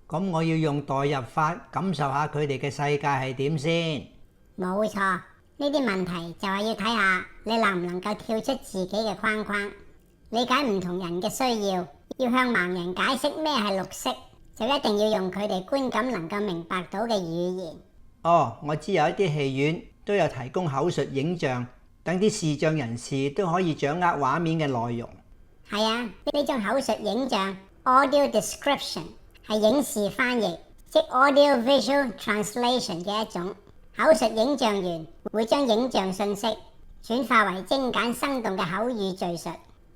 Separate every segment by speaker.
Speaker 1: 咁我要用代入法感受下佢哋嘅世界係點先。
Speaker 2: 冇錯，呢啲問題就係要睇下你能唔能夠跳出自己嘅框框，理解唔同人嘅需要。要向盲人解釋咩係綠色，就一定要用佢哋觀感能夠明白到嘅語言。
Speaker 1: 哦，我知有一啲戲院都有提供口述影像，等啲視障人士都可以掌握畫面嘅內容。
Speaker 2: 係啊，呢種口述影像 audio description 係影視翻譯，即 audio visual translation 嘅一種。口述影像員會將影像信息轉化為精簡生動嘅口語敘述，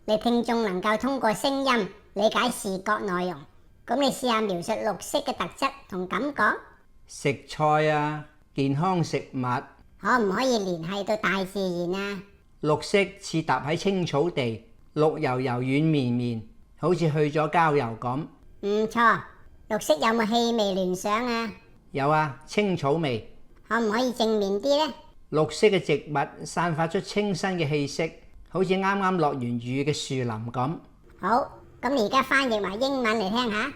Speaker 2: 令聽眾能夠通過聲音理解視覺內容。咁你試下描述綠色嘅特質同感覺。
Speaker 1: 食菜啊，健康食物。
Speaker 2: 可唔可以聯繫到大自然啊？
Speaker 1: 綠色似踏喺青草地，綠油油軟綿綿，好似去咗郊遊咁。
Speaker 2: 唔錯，綠色有冇氣味聯想啊？
Speaker 1: 有啊，青草味。
Speaker 2: 可唔可以正面啲呢？
Speaker 1: 綠色嘅植物散發出清新嘅氣息，好似啱啱落完雨嘅樹林咁。
Speaker 2: 好，咁而家翻譯埋英文嚟聽下。